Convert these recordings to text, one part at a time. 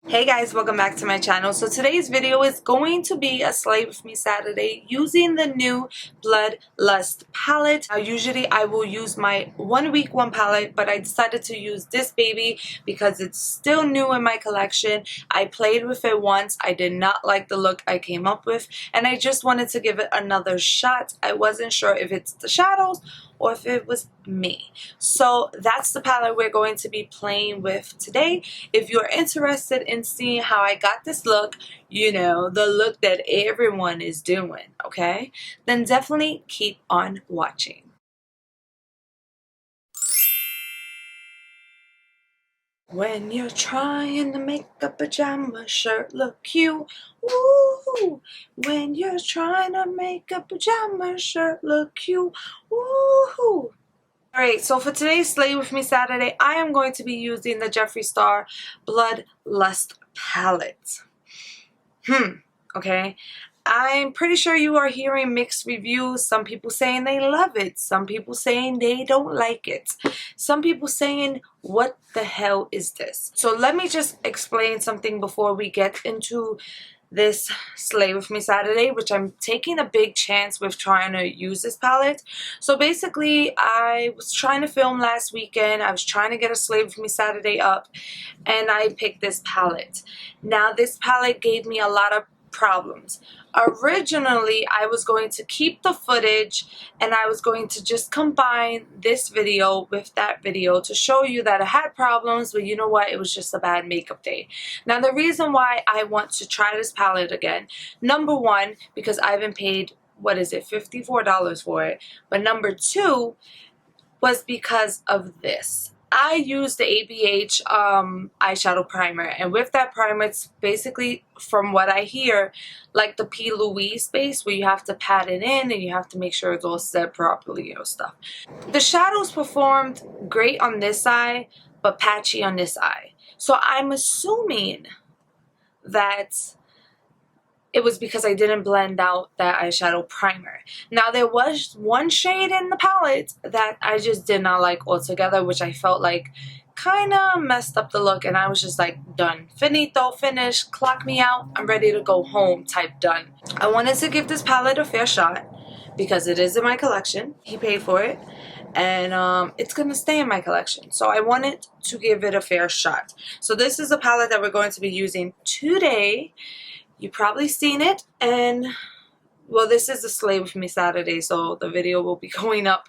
Hey guys, welcome back to my channel. So today's video is going to be a Slay With Me Saturday using the new Bloodlust palette. Now usually I will use my 1 week 1 palette, but I decided to use this baby because it's still new in my collection. I played with it once. I did not like the look I came up with, and I just wanted to give it another shot. I wasn't sure if it's the shadows or if it was me. So that's the palette we're going to be playing with today. If you're interested in seeing how I got this look, you know, the look that everyone is doing, okay, then definitely keep on watching. When you're trying to make a pajama shirt look cute, woo! When you're trying to make a pajama shirt look cute, woo! Alright, so for today's Slay With Me Saturday, I am going to be using the Jeffree Star Bloodlust palette. Okay. I'm pretty sure you are hearing mixed reviews. Some people saying they love it. Some people saying they don't like it. Some people saying, what the hell is this? So let me just explain something before we get into this Slay With Me Saturday, which I'm taking a big chance with trying to use this palette. So basically, I was trying to film last weekend. I was trying to get a Slay With Me Saturday up, and I picked this palette. Now, this palette gave me a lot of problems. Originally, I was going to keep the footage and I was going to just combine this video with that video to show you that I had problems, but you know what? It was just a bad makeup day. Now, the reason why I want to try this palette again, number one, because I haven't paid, what is it, $54 for it, but number two was because of this. I used the ABH eyeshadow primer, and with that primer, it's basically, from what I hear, like the P. Louise base, where you have to pat it in and you have to make sure it's all set properly, you know, stuff. The shadows performed great on this eye, but patchy on this eye. So I'm assuming that it was because I didn't blend out that eyeshadow primer. Now, there was one shade in the palette that I just did not like altogether, which I felt like kind of messed up the look, and I was just like, done. Finito, finished, clock me out, I'm ready to go home type done. I wanted to give this palette a fair shot because it is in my collection. He paid for it, and it's gonna stay in my collection, so I wanted to give it a fair shot. So this is a palette that we're going to be using today. You've probably seen it, and well, this is a Slay With Me Saturday, so the video will be going up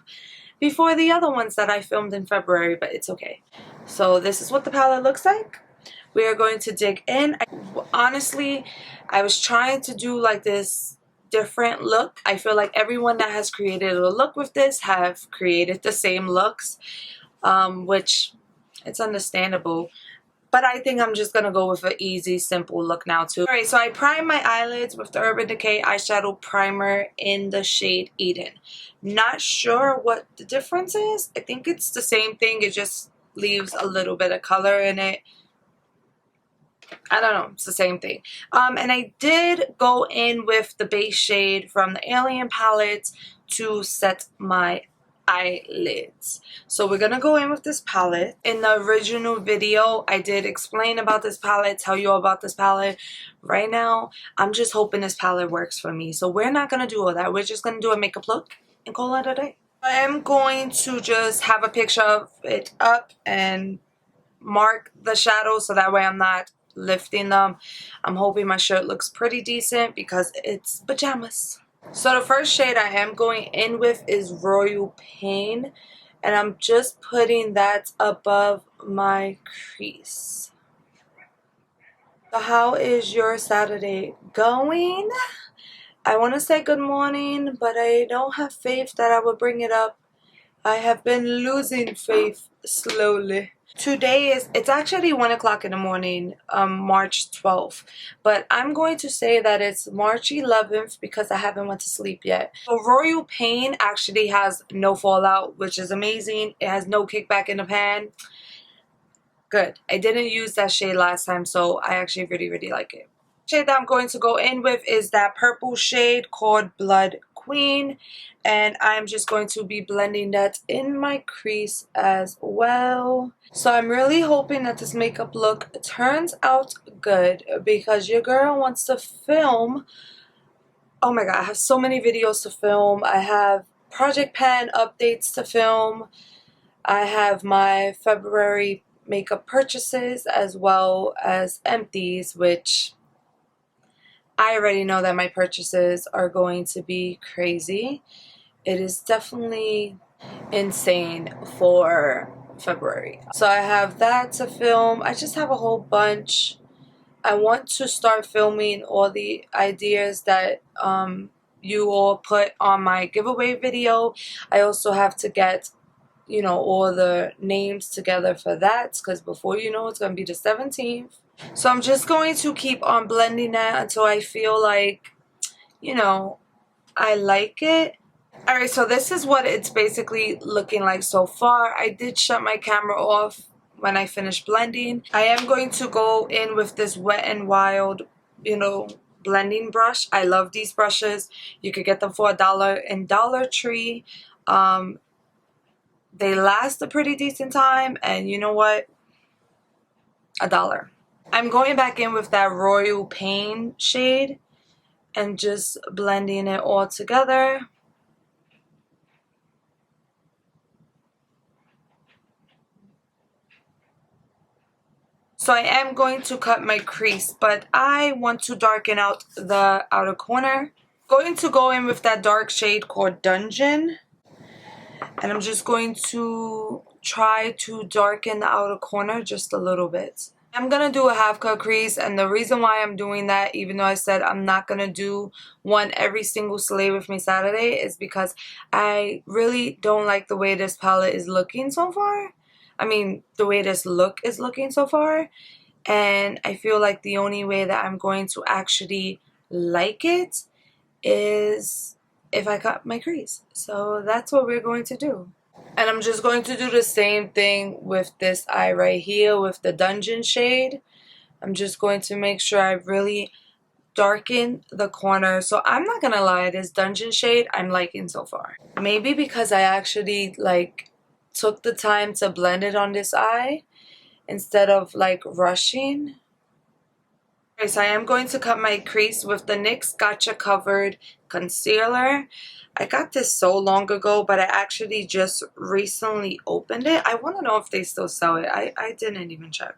before the other ones that I filmed in February, but it's okay. So this is what the palette looks like. We are going to dig in. Honestly, I was trying to do like this different look. I feel like everyone that has created a look with this have created the same looks, which it's understandable. But I think I'm just going to go with an easy, simple look now too. Alright, so I primed my eyelids with the Urban Decay eyeshadow primer in the shade Eden. Not sure what the difference is. I think it's the same thing. It just leaves a little bit of color in it. I don't know. It's the same thing. And I did go in with the base shade from the Alien palette to set my eyelids. So we're gonna go in with this palette. In the original video, I did explain about this palette, tell you all about this palette. Right now, I'm just hoping this palette works for me. So we're not gonna do all that. We're just gonna do a makeup look and call it a day. I am going to just have a picture of it up and mark the shadows so that way I'm not lifting them. I'm hoping my shirt looks pretty decent because it's pajamas. So the first shade I am going in with is Royal Pain, and I'm just putting that above my crease. So how is your Saturday going? I want to say good morning, but I don't have faith that I will bring it up. I have been losing faith slowly. Today it's actually 1 o'clock in the morning, March 12th, but I'm going to say that it's March 11th because I haven't went to sleep yet. So Royal Pain actually has no fallout, which is amazing. It has no kickback in the pan. Good. I didn't use that shade last time, so I actually really like it. The shade that I'm going to go in with is that purple shade called Blood queen, and I'm just going to be blending that in my crease as well. So I'm really hoping that this makeup look turns out good, because your girl wants to film. Oh my god, I have so many videos to film. I have project pan updates to film. I have my February makeup purchases as well as empties, which I already know that my purchases are going to be crazy. It is definitely insane for February. So I have that to film. I just have a whole bunch. I want to start filming all the ideas that you all put on my giveaway video. I also have to get, you know, all the names together for that, because before you know it's going to be the 17th. So I'm just going to keep on blending that until I feel like, you know, I like it. Alright, so this is what it's basically looking like so far. I did shut my camera off when I finished blending. I am going to go in with this Wet n Wild, you know, blending brush. I love these brushes. You could get them for $1 in Dollar Tree. They last a pretty decent time, and you know what? $1. I'm going back in with that Royal Pain shade and just blending it all together. So I am going to cut my crease, but I want to darken out the outer corner. Going to go in with that dark shade called Dungeon. And I'm just going to try to darken the outer corner just a little bit. I'm going to do a half cut crease, and the reason why I'm doing that, even though I said I'm not going to do one every single Slay With Me Saturday, is because I really don't like the way this palette is looking so far. I mean, the way this look is looking so far. And I feel like the only way that I'm going to actually like it is if I cut my crease. So that's what we're going to do. And I'm just going to do the same thing with this eye right here with the Dungeon shade. I'm just going to make sure I really darken the corner. So I'm not gonna lie, this Dungeon shade I'm liking so far. Maybe because I actually like took the time to blend it on this eye instead of like rushing. Okay, so I am going to cut my crease with the NYX Gotcha Covered Concealer. I got this so long ago, but I actually just recently opened it. I want to know if they still sell it. I didn't even check.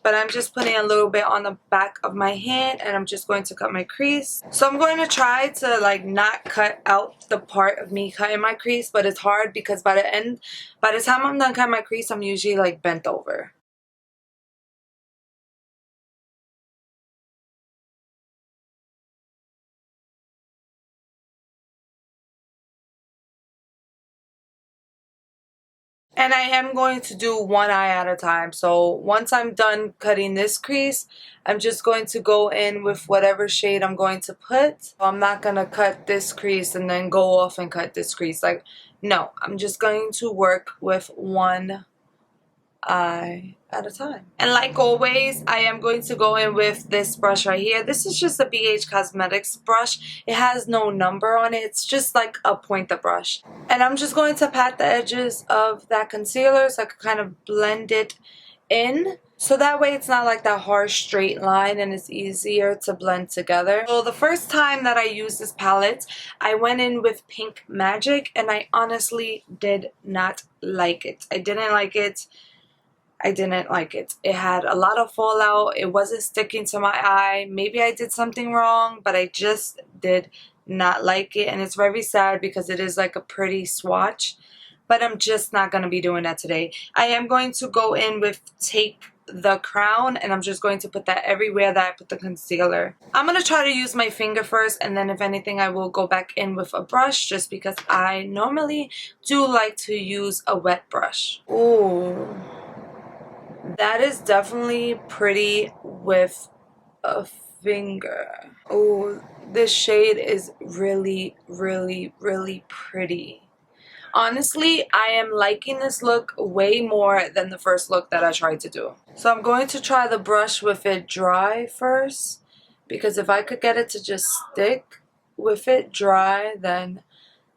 But I'm just putting a little bit on the back of my hand, and I'm just going to cut my crease. So I'm going to try to like not cut out the part of me cutting my crease, but it's hard because by the time I'm done cutting my crease, I'm usually like bent over. And I am going to do one eye at a time. So once I'm done cutting this crease, I'm just going to go in with whatever shade I'm going to put. I'm not going to cut this crease and then go off and cut this crease. Like, no, I'm just going to work with one eye at a time. And like always, I am going to go in with this brush right here. This is just a BH Cosmetics brush. It has no number on it. It's just like a pointer brush. And I'm just going to pat the edges of that concealer so I can kind of blend it in. So that way it's not like that harsh straight line, and it's easier to blend together. So the first time that I used this palette, I went in with Pink Magic, and I honestly did not like it. I didn't like it. It had a lot of fallout. It wasn't sticking to my eye. Maybe I did something wrong, but I just did not like it. And it's very sad because it is like a pretty swatch. But I'm just not going to be doing that today. I am going to go in with Take the Crown, and I'm just going to put that everywhere that I put the concealer. I'm going to try to use my finger first, and then if anything I will go back in with a brush, just because I normally do like to use a wet brush. Ooh. That is definitely pretty with a finger. Oh, this shade is really, really, really pretty. Honestly, I am liking this look way more than the first look that I tried to do. So I'm going to try the brush with it dry first, because if I could get it to just stick, with it dry, then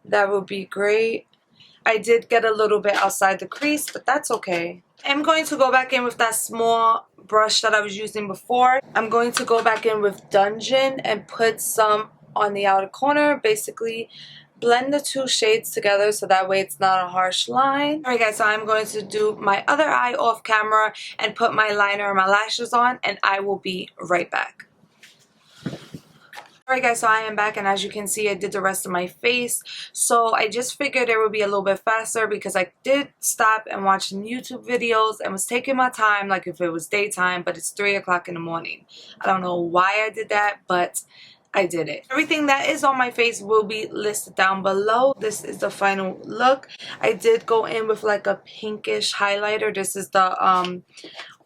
that would be great. I did get a little bit outside the crease, but that's okay. I'm going to go back in with that small brush that I was using before. I'm going to go back in with Dungeon and put some on the outer corner. Basically, blend the two shades together so that way it's not a harsh line. Alright guys, so I'm going to do my other eye off camera and put my liner and my lashes on, and I will be right back. Alright guys, so I am back, and as you can see I did the rest of my face. So I just figured it would be a little bit faster because I did stop and watch some YouTube videos and was taking my time like if it was daytime, but it's 3 o'clock in the morning. I don't know why I did that, but I did it. Everything that is on my face will be listed down below. This is the final look. I did go in with like a pinkish highlighter. This is the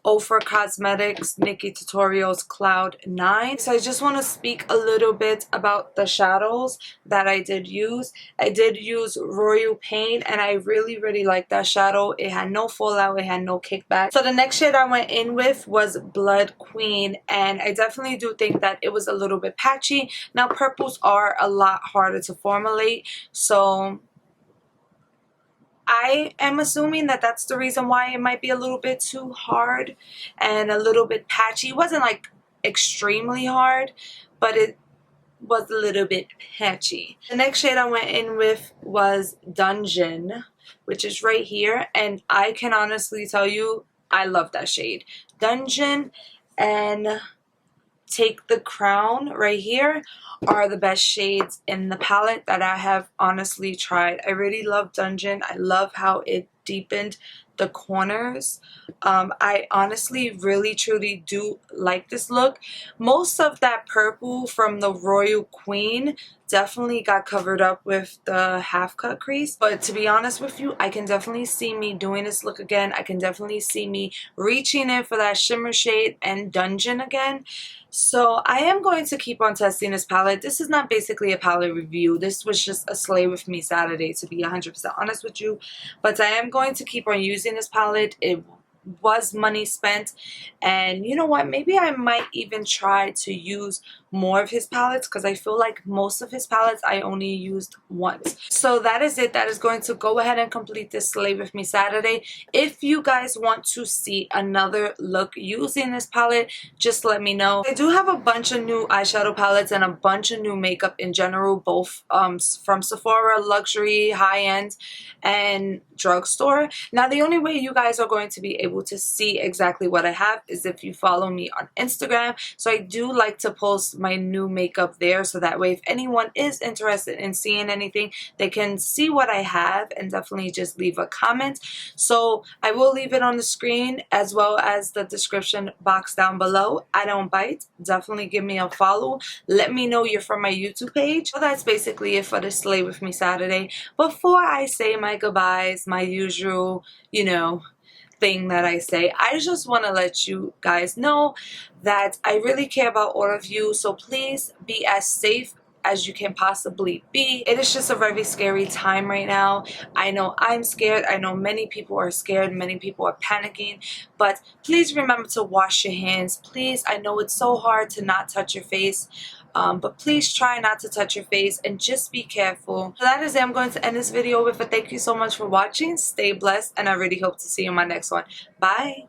Ofra Cosmetics Nikki Tutorials Cloud 9. So I just want to speak a little bit about the shadows that I did use. I did use Royal Pain, and I really like that shadow. It had no fallout, it had no kickback. So the next shade I went in with was Blood Queen, and I definitely do think that it was a little bit patchy. Now purples are a lot harder to formulate, so I am assuming that that's the reason why it might be a little bit too hard and a little bit patchy. It wasn't like extremely hard, but it was a little bit patchy. The next shade I went in with was Dungeon, which is right here, and I can honestly tell you I love that shade. Dungeon and Take the Crown right here are the best shades in the palette that I have honestly tried. I really love Dungeon. I love how it deepened the corners. I honestly really truly do like this look. Most of that purple from the Royal Queen definitely got covered up with the half cut crease, but to be honest with you, I can definitely see me doing this look again. I can definitely see me reaching in for that shimmer shade and Dungeon again. So I am going to keep on testing this palette. This is not basically a palette review. This was just a Slay With Me Saturday, to be 100% honest with you. But I am going to keep on using this palette. It was money spent, and you know what, maybe I might even try to use more of his palettes, because I feel like most of his palettes I only used once. So that is it. That is going to go ahead and complete this Slay With Me Saturday. If you guys want to see another look using this palette, just let me know. I do have a bunch of new eyeshadow palettes and a bunch of new makeup in general, both from Sephora, luxury, high-end, and drugstore. Now the only way you guys are going to be able to see exactly what I have is if you follow me on Instagram. So I do like to post my new makeup there, so that way if anyone is interested in seeing anything, they can see what I have and definitely just leave a comment. So I will leave it on the screen as well as the description box down below. I don't bite. Definitely give me a follow. Let me know you're from my YouTube page. So that's basically it for the Slay With Me Saturday. Before I say my goodbyes, my usual, you know, thing that I say, I just want to let you guys know that I really care about all of you, so please be as safe as you can possibly be. It is just a very scary time right now. I know I'm scared. I know many people are scared. Many people are panicking. But please remember to wash your hands. Please, I know it's so hard to not touch your face. But please try not to touch your face and just be careful. So that is it. I'm going to end this video with a thank you so much for watching. Stay blessed, and I really hope to see you in my next one. Bye.